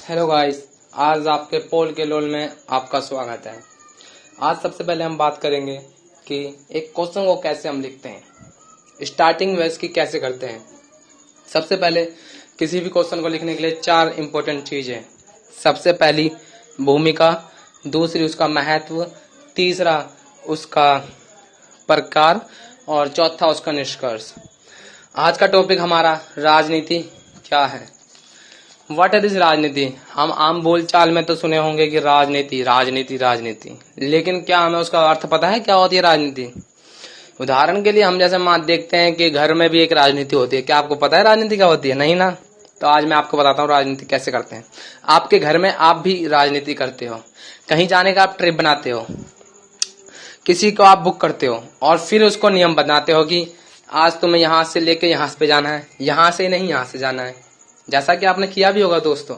Hello guys, आज आपके पोल के लोल में आपका स्वागत है। आज सबसे पहले हम बात करेंगे कि एक क्वेश्चन को कैसे हम लिखते हैं, स्टार्टिंग में इसकी कैसे करते हैं। सबसे पहले किसी भी क्वेश्चन को लिखने के लिए 4 इंपॉर्टेंट चीज़ें। सबसे पहली भूमिका, दूसरी उसका महत्व, तीसरा उसका प्रकार और चौथा उसका निष्कर्ष। आज का टॉपिक हमारा राजनीति क्या है। व्हाट इज राजनीति। हम आम बोलचाल में तो सुने होंगे कि राजनीति राजनीति राजनीति, लेकिन क्या हमें उसका अर्थ पता है क्या होती है राजनीति। उदाहरण के लिए हम जैसे देखते हैं कि घर में भी एक राजनीति होती है। क्या आपको पता है राजनीति क्या होती है? नहीं ना। तो आज मैं आपको बताता हूँ राजनीति कैसे करते हैं। आपके घर में आप भी राजनीति करते हो, कहीं जाने का आप ट्रिप बनाते हो, किसी को आप बुक करते हो और फिर उसको नियम बनाते हो कि आज तुम्हें यहाँ से लेके यहाँ पे जाना है, यहाँ से नहीं यहाँ से जाना है। जैसा कि आपने किया भी होगा दोस्तों।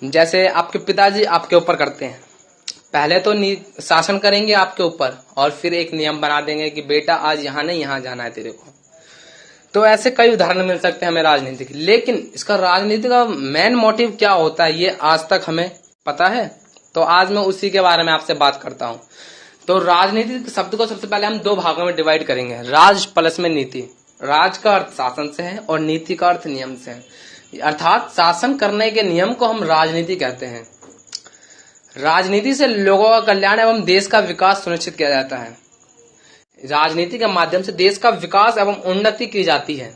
जैसे आपके पिताजी आपके ऊपर करते हैं, पहले तो शासन करेंगे आपके ऊपर और फिर एक नियम बना देंगे कि बेटा आज यहाँ नहीं यहाँ जाना है तेरे को। तो ऐसे कई उदाहरण मिल सकते हैं हमें राजनीति के। लेकिन इसका राजनीति का मेन मोटिव क्या होता है ये आज तक हमें पता है। तो आज मैं उसी के बारे में आपसे बात करता हूँ। तो राजनीति शब्द को सबसे पहले हम 2 भागों में डिवाइड करेंगे, राज प्लस में नीति। राज का अर्थ शासन से है और नीति का अर्थ नियम से है, अर्थात शासन करने के नियम को हम राजनीति कहते हैं। राजनीति से लोगों का कल्याण एवं देश का विकास सुनिश्चित किया जाता है। राजनीति के माध्यम से देश का विकास एवं उन्नति की जाती है।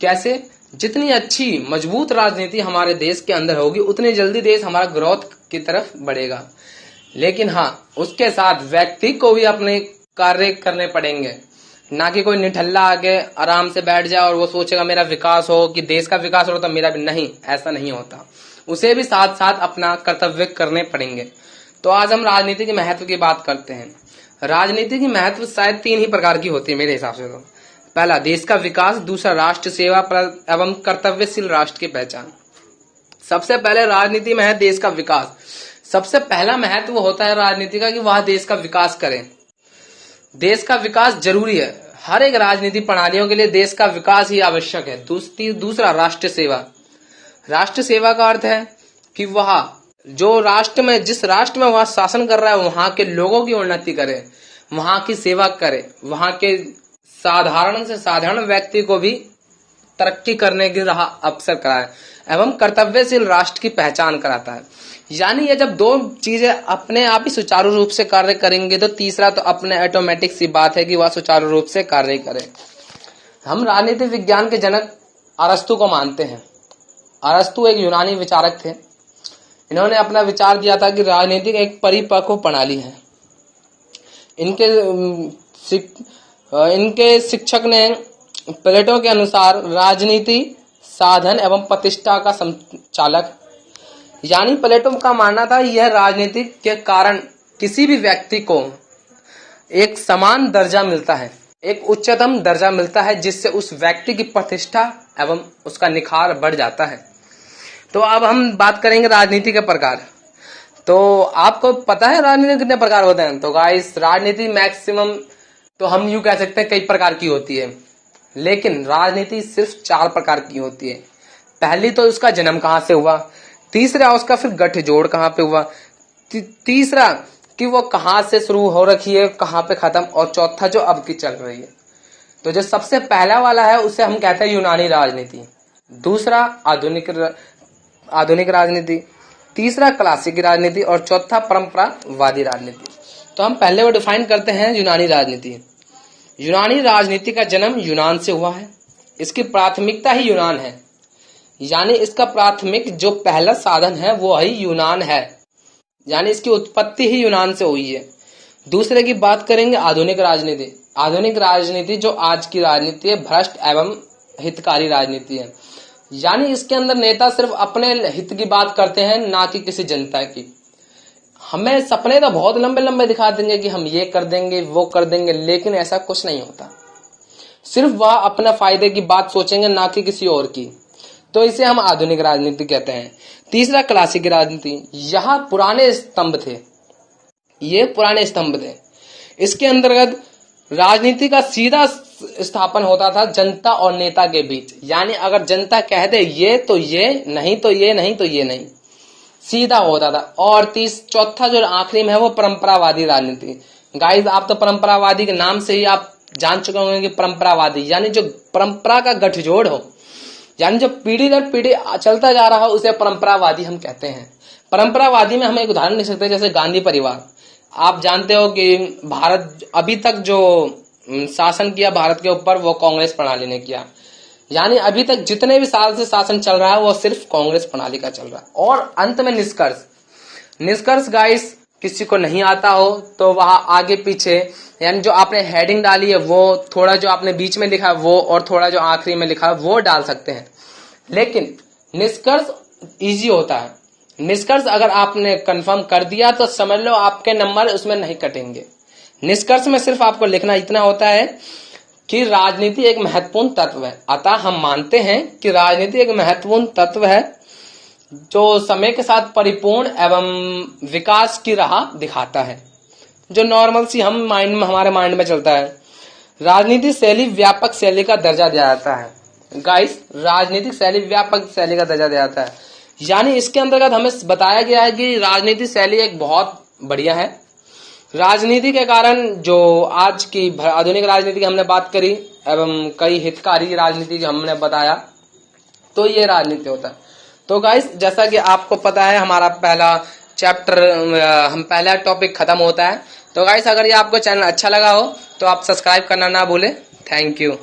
कैसे? जितनी अच्छी मजबूत राजनीति हमारे देश के अंदर होगी उतनी जल्दी देश हमारा ग्रोथ की तरफ बढ़ेगा। लेकिन हाँ, उसके साथ व्यक्ति को भी अपने कार्य करने पड़ेंगे, ना कि कोई निठल्ला आके आराम से बैठ जाए और वो सोचेगा मेरा विकास हो कि देश का विकास हो तो मेरा भी नहीं। ऐसा नहीं होता, उसे भी साथ साथ अपना कर्तव्य करने पड़ेंगे। तो आज हम राजनीति के महत्व की बात करते हैं। राजनीति की महत्व शायद 3 ही प्रकार की होती है मेरे हिसाब से। तो पहला देश का विकास, दूसरा राष्ट्र सेवा एवं कर्तव्यशील राष्ट्र की पहचान। सबसे पहले राजनीति में है देश का विकास। सबसे पहला महत्व होता है राजनीति का कि वह देश का विकास करे। देश का विकास जरूरी है, हर एक राजनीति प्रणालियों के लिए देश का विकास ही आवश्यक है। दूसरा राष्ट्र सेवा। राष्ट्र सेवा का अर्थ है कि वह जो राष्ट्र में, जिस राष्ट्र में वह शासन कर रहा है वहां के लोगों की उन्नति करे, वहां की सेवा करे, वहां के साधारण से साधारण व्यक्ति को भी तरक्की करने की राह अवसर कराए एवं कर्तव्यशील राष्ट्र की पहचान कराता है। यानी ये जब 2 चीजें अपने आप ही सुचारू रूप से कार्य करेंगे तो तीसरा तो अपने ऑटोमेटिक सी बात है कि वह सुचारू रूप से कार्य करे। हम राजनीति विज्ञान के जनक अरस्तु को मानते हैं। अरस्तु एक यूनानी विचारक थे। इन्होंने अपना विचार दिया था कि राजनीति एक परिपक्व प्रणाली है। इनके शिक्षक ने प्लेटो के अनुसार राजनीति साधन एवं प्रतिष्ठा का संचालक, यानी प्लेटो का मानना था यह राजनीति के कारण किसी भी व्यक्ति को एक समान दर्जा मिलता है, एक उच्चतम दर्जा मिलता है, जिससे उस व्यक्ति की प्रतिष्ठा एवं उसका निखार बढ़ जाता है। तो अब हम बात करेंगे राजनीति के प्रकार। तो आपको पता है राजनीति कितने प्रकार होते हैं? तो गाइस, राजनीति मैक्सिमम तो हम यूं कह सकते हैं कई प्रकार की होती है, लेकिन राजनीति सिर्फ 4 प्रकार की होती है। पहली तो उसका जन्म कहाँ से हुआ, तीसरा उसका फिर गठजोड़ कहाँ पे हुआ, तीसरा कि वो कहाँ से शुरू हो रखी है कहाँ पे खत्म, और चौथा जो अब की चल रही है। तो जो सबसे पहला वाला है उसे हम कहते हैं यूनानी राजनीति, दूसरा आधुनिक राजनीति, तीसरा क्लासिक राजनीति और चौथा परंपरावादी राजनीति। तो हम पहले वो डिफाइन करते हैं यूनानी राजनीति। यूनानी राजनीति का जन्म यूनान से हुआ है। इसकी प्राथमिकता ही यूनान है, यानी इसका प्राथमिक जो पहला साधन है वो ही यूनान है, यानी इसकी उत्पत्ति ही यूनान से हुई है। दूसरे की बात करेंगे आधुनिक राजनीति। आधुनिक राजनीति जो आज की राजनीति है भ्रष्ट एवं हितकारी राजनीति है, यानी इसके अंदर नेता सिर्फ अपने हित की बात करते हैं, ना कि किसी जनता की। हमें सपने तो बहुत लंबे लंबे दिखा देंगे कि हम ये कर देंगे वो कर देंगे, लेकिन ऐसा कुछ नहीं होता। सिर्फ वह अपना फायदे की बात सोचेंगे, ना कि किसी और की। तो इसे हम आधुनिक राजनीति कहते हैं। तीसरा क्लासिक राजनीति। यहाँ पुराने स्तंभ थे, ये पुराने स्तंभ थे। इसके अंतर्गत राजनीति का सीधा स्थापन होता था जनता और नेता के बीच। यानी अगर जनता कह दे ये तो ये, नहीं तो ये, नहीं तो ये नहीं, सीधा होता था। और चौथा जो आखिरी में है वो परंपरावादी राजनीति। गाइस आप तो परंपरावादी के नाम से ही आप जान चुके होंगे कि परंपरावादी यानी जो परंपरा का गठजोड़ हो, यानी जो पीढ़ी दर पीढ़ी चलता जा रहा हो, उसे परंपरावादी हम कहते हैं। परंपरावादी में हम एक उदाहरण ले सकते हैं, जैसे गांधी परिवार। आप जानते हो कि भारत अभी तक जो शासन किया भारत के ऊपर वो कांग्रेस प्रणाली ने किया। यानी अभी तक जितने भी साल से शासन चल रहा है वो सिर्फ कांग्रेस प्रणाली का चल रहा है। और अंत में निष्कर्ष गाइस किसी को नहीं आता हो तो वहां आगे पीछे यानी जो आपने हेडिंग डाली है वो, थोड़ा जो आपने बीच में लिखा है वो, और थोड़ा जो आखिरी में लिखा है वो डाल सकते हैं। लेकिन निष्कर्ष इजी होता है। निष्कर्ष अगर आपने कंफर्म कर दिया तो समझ लो आपके नंबर उसमें नहीं कटेंगे। निष्कर्ष में सिर्फ आपको लिखना इतना होता है कि राजनीति एक महत्वपूर्ण तत्व है। अतः हम मानते हैं कि राजनीति एक महत्वपूर्ण तत्व है जो समय के साथ परिपूर्ण एवं विकास की राह दिखाता है, जो नॉर्मल सी हमारे माइंड में चलता है। राजनीतिक शैली व्यापक शैली का दर्जा दिया जाता है। गाइस राजनीतिक शैली व्यापक शैली का दर्जा दिया जाता है, यानी इसके अंतर्गत हमें बताया गया है कि राजनीतिक शैली एक बहुत बढ़िया है। राजनीति के कारण जो आज की आधुनिक राजनीति की हमने बात करी एवं कई हितकारी राजनीति की हमने बताया, तो ये राजनीति होता है। तो गाइस जैसा कि आपको पता है हमारा पहला चैप्टर, हम पहला टॉपिक खत्म होता है। तो गाइस अगर ये आपको चैनल अच्छा लगा हो तो आप सब्सक्राइब करना ना भूलें। Thank you.